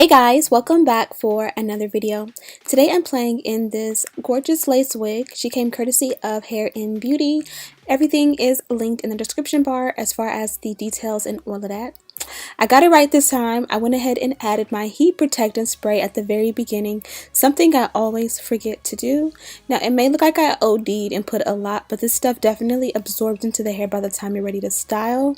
Hey guys, welcome back for another video. Today I'm playing in this gorgeous lace wig. She came courtesy of Hairinbeauty. Everything is linked in the description bar as far as the details and all of that. I got it right this time. I went ahead and added my heat protectant spray at the very beginning, something I always forget to do. Now it may look like I OD'd and put a lot, but this stuff definitely absorbs into the hair by the time you're ready to style.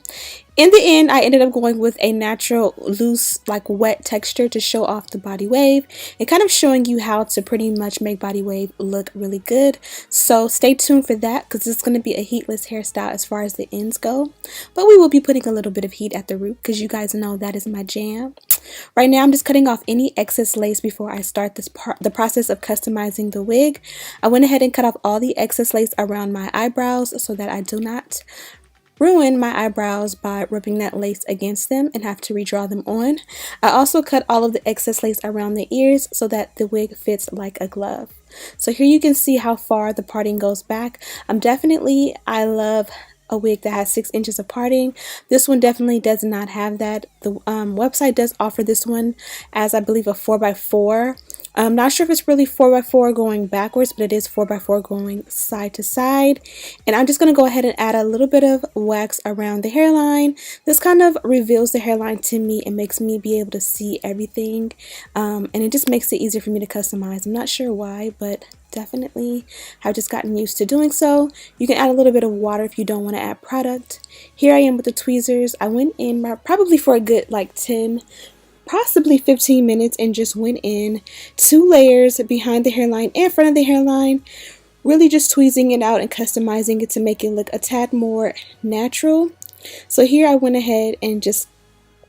In the end, I ended up going with a natural, loose, like wet texture to show off the body wave and kind of showing you how to pretty much make body wave look really good. So stay tuned for that because it's going to be a heatless hairstyle as far as the ends go. But we will be putting a little bit of heat at the root because you guys know that is my jam. Right now, I'm just cutting off any excess lace before I start the process of customizing the wig. I went ahead and cut off all the excess lace around my eyebrows so that I do not ruin my eyebrows by rubbing that lace against them and have to redraw them on. I also cut all of the excess lace around the ears so that the wig fits like a glove. So here you can see how far the parting goes back. I love a wig that has 6 inches of parting. This one definitely does not have that. The website does offer this one as I believe a 4x4. I'm not sure if it's really 4x4 going backwards, but it is 4x4 going side to side. And I'm just going to go ahead and add a little bit of wax around the hairline. This kind of reveals the hairline to me and makes me be able to see everything. And it just makes it easier for me to customize. I'm not sure why, but definitely I've just gotten used to doing so. You can add a little bit of water if you don't want to add product. Here I am with the tweezers. I went in probably for a good like 10 possibly 15 minutes and just went in 2 layers behind the hairline and front of the hairline, really just tweezing it out and customizing it to make it look a tad more natural. So here I went ahead and just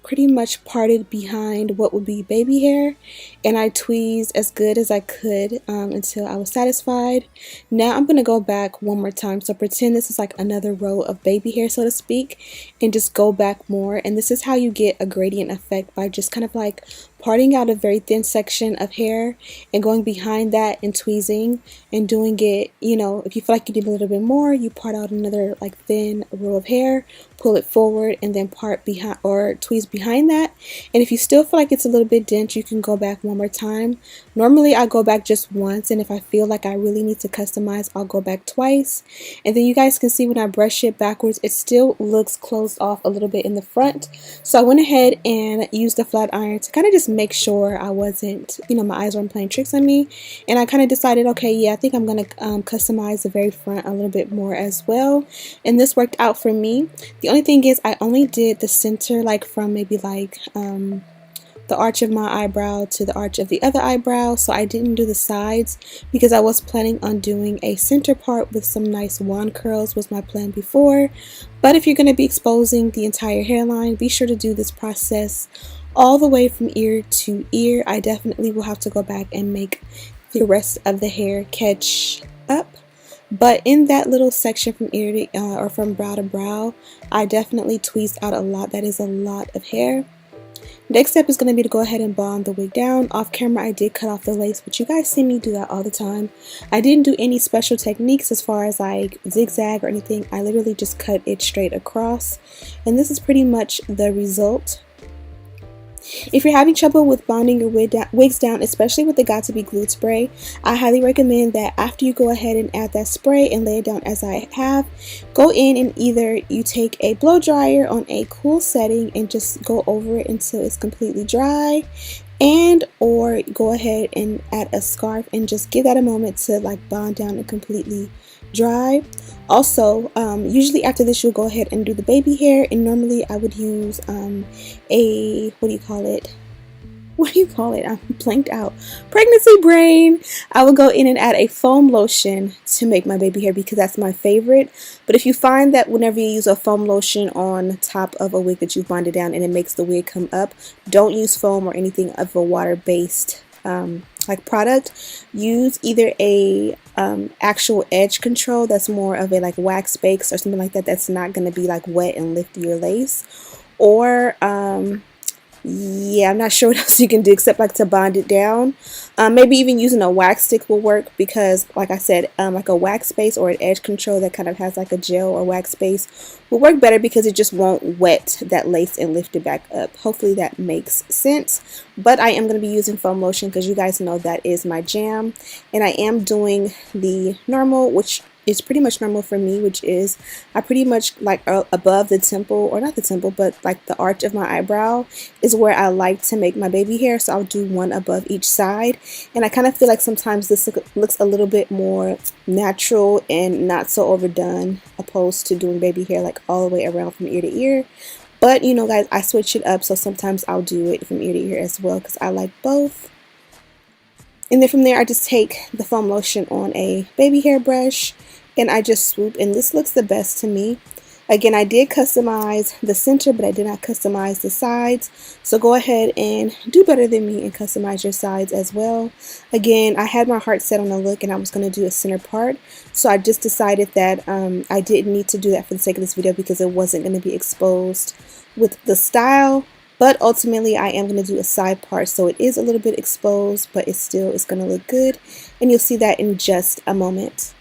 pretty much parted behind what would be baby hair, and I tweezed as good as I could until I was satisfied. Now I'm going to go back one more time, so pretend this is like another row of baby hair, so to speak, and just go back more. And this is how you get a gradient effect, by just kind of like parting out a very thin section of hair and going behind that and tweezing and doing it, you know, if you feel like you need a little bit more, you part out another like thin row of hair, pull it forward, and then part behind or tweeze behind that. And if you still feel like it's a little bit dense, you can go back one more time. Normally I go back just once, and if I feel like I really need to customize, I'll go back twice. And then you guys can see when I brush it backwards, it still looks closed off a little bit in the front. So I went ahead and used the flat iron to kind of just make sure I wasn't, you know, my eyes weren't playing tricks on me. And I kind of decided, okay, yeah, I think I'm going to customize the very front a little bit more as well. And this worked out for me. The only thing is I only did the center, like from maybe like the arch of my eyebrow to the arch of the other eyebrow. So I didn't do the sides because I was planning on doing a center part with some nice wand curls, was my plan before. But if you're going to be exposing the entire hairline, be sure to do this process all the way from ear to ear. I definitely will have to go back and make the rest of the hair catch up. But in that little section from ear to or from brow to brow, I definitely tweezed out a lot. That is a lot of hair. Next step is going to be to go ahead and bond the wig down. Off camera I did cut off the lace, but you guys see me do that all the time. I didn't do any special techniques as far as like zigzag or anything. I literally just cut it straight across, and this is pretty much the result. If you're having trouble with bonding your wigs down, especially with the Got To Be Glued spray, I highly recommend that after you go ahead and add that spray and lay it down as I have, go in and either you take a blow dryer on a cool setting and just go over it until it's completely dry, and or go ahead and add a scarf and just give that a moment to like bond down and completely dry. Also, usually after this you'll go ahead and do the baby hair, and normally I would use a what do you call it, I'm blanked out, pregnancy brain. I would go in and add a foam lotion to make my baby hair because that's my favorite. But if you find that whenever you use a foam lotion on top of a wig that you've bonded down and it makes the wig come up, don't use foam or anything of a water-based like product. Use either a actual edge control that's more of a like wax base or something like that, that's not going to be like wet and lift your lace, or Yeah, I'm not sure what else you can do except like to bond it down. Maybe even using a wax stick will work because, like I said, like a wax base or an edge control that kind of has like a gel or wax base will work better because it just won't wet that lace and lift it back up. Hopefully that makes sense. But I am going to be using foam lotion because you guys know that is my jam. And I am doing the normal, which is pretty much normal for me, which is I pretty much like above the temple, or not the temple, but like the arch of my eyebrow is where I like to make my baby hair. So I'll do one above each side. And I kind of feel like sometimes this looks a little bit more natural and not so overdone opposed to doing baby hair like all the way around from ear to ear. But you know guys, I switch it up, so sometimes I'll do it from ear to ear as well because I like both. And then from there I just take the foam lotion on a baby hair brush and I just swoop, and this looks the best to me. Again, I did customize the center, but I did not customize the sides. So go ahead and do better than me and customize your sides as well. Again, I had my heart set on a look and I was going to do a center part. So I just decided that I didn't need to do that for the sake of this video because it wasn't going to be exposed with the style. But ultimately, I am going to do a side part. So it is a little bit exposed, but it still is going to look good. And you'll see that in just a moment.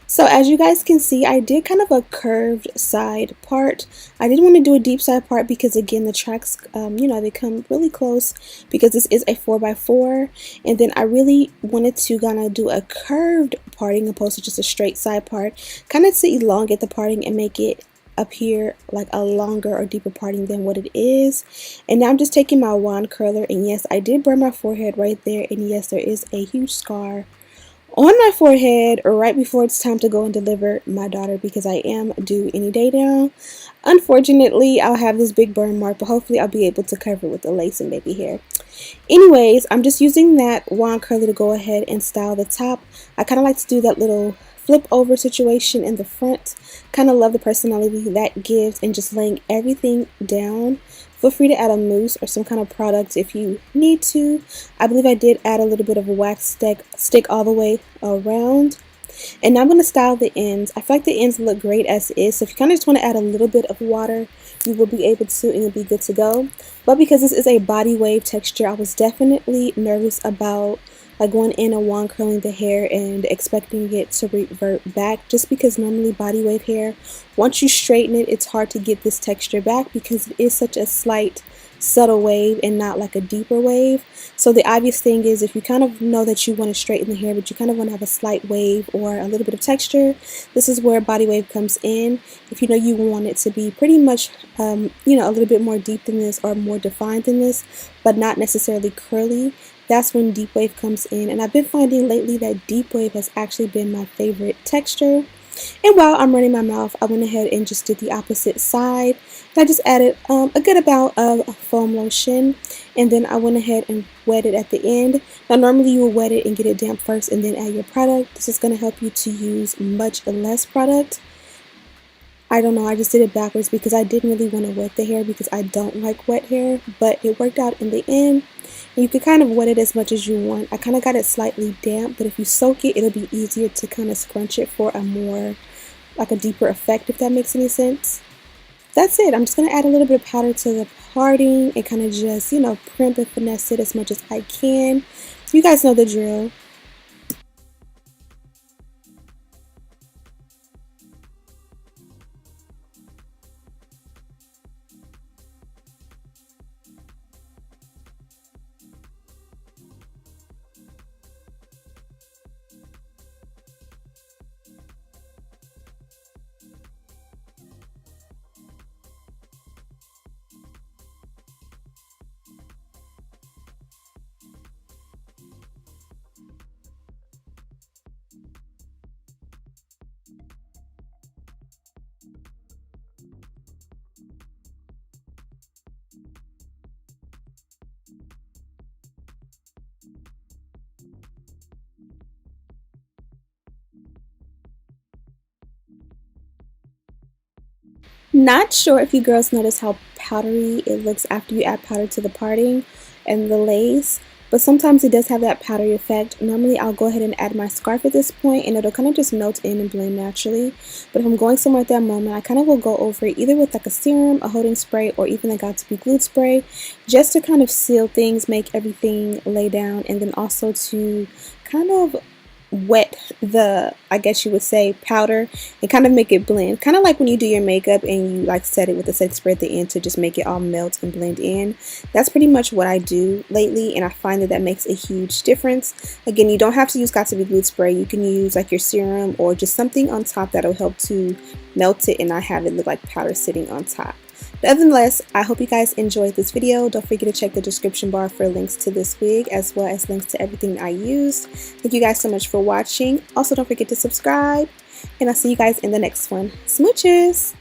So as you guys can see, I did kind of a curved side part. I didn't want to do a deep side part because again, the tracks, you know, they come really close because this is a 4x4. And then I really wanted to kind of do a curved parting opposed to just a straight side part, kind of to elongate the parting and make it appear like a longer or deeper parting than what it is. And now I'm just taking my wand curler, and yes, I did burn my forehead right there, and yes, there is a huge scar on my forehead right before it's time to go and deliver my daughter because I am due any day now. Unfortunately, I'll have this big burn mark, but hopefully I'll be able to cover it with the lace and baby hair. Anyways, I'm just using that wand curler to go ahead and style the top. I kind of like to do that little flip over situation in the front. Kind of love the personality that gives and just laying everything down. Feel free to add a mousse or some kind of product if you need to. I believe I did add a little bit of a wax stick all the way around. And now I'm going to style the ends. I feel like the ends look great as is. So if you kind of just want to add a little bit of water, you will be able to and you'll be good to go. But because this is a body wave texture, I was definitely nervous about like going in and wand curling the hair and expecting it to revert back, just because normally body wave hair, once you straighten it, it's hard to get this texture back because it is such a slight subtle wave and not like a deeper wave. So the obvious thing is, if you kind of know that you want to straighten the hair but you kind of want to have a slight wave or a little bit of texture, this is where body wave comes in. If you know you want it to be pretty much you know, a little bit more deep than this or more defined than this, but not necessarily curly, that's when deep wave comes in. And I've been finding lately that deep wave has actually been my favorite texture. And while I'm running my mouth, I went ahead and just did the opposite side. And I just added a good amount of foam lotion, and then I went ahead and wet it at the end. Now normally you will wet it and get it damp first and then add your product. This is going to help you to use much less product. I don't know, I just did it backwards because I didn't really want to wet the hair because I don't like wet hair, but it worked out in the end. And you can kind of wet it as much as you want. I kind of got it slightly damp, but if you soak it, it'll be easier to kind of scrunch it for a more, like a deeper effect, if that makes any sense. That's it. I'm just going to add a little bit of powder to the parting and kind of just, you know, primp and finesse it as much as I can. You guys know the drill. Not sure if you girls notice how powdery it looks after you add powder to the parting and the lace, but sometimes it does have that powdery effect. Normally I'll go ahead and add my scarf at this point and it'll kind of just melt in and blend naturally. But if I'm going somewhere at that moment, I kind of will go over it either with like a serum, a holding spray, or even a got to be glued spray, just to kind of seal things, make everything lay down, and then also to kind of wet the, I guess you would say, powder and kind of make it blend, kind of like when you do your makeup and you like set it with a setting spray at the end to just make it all melt and blend in. That's pretty much what I do lately, and I find that that makes a huge difference. Again, you don't have to use got to be glued spray. You can use like your serum or just something on top that'll help to melt it and not have it look like powder sitting on top. But nonetheless, I hope you guys enjoyed this video. Don't forget to check the description bar for links to this wig as well as links to everything I used. Thank you guys so much for watching. Also, don't forget to subscribe, and I'll see you guys in the next one. Smooches!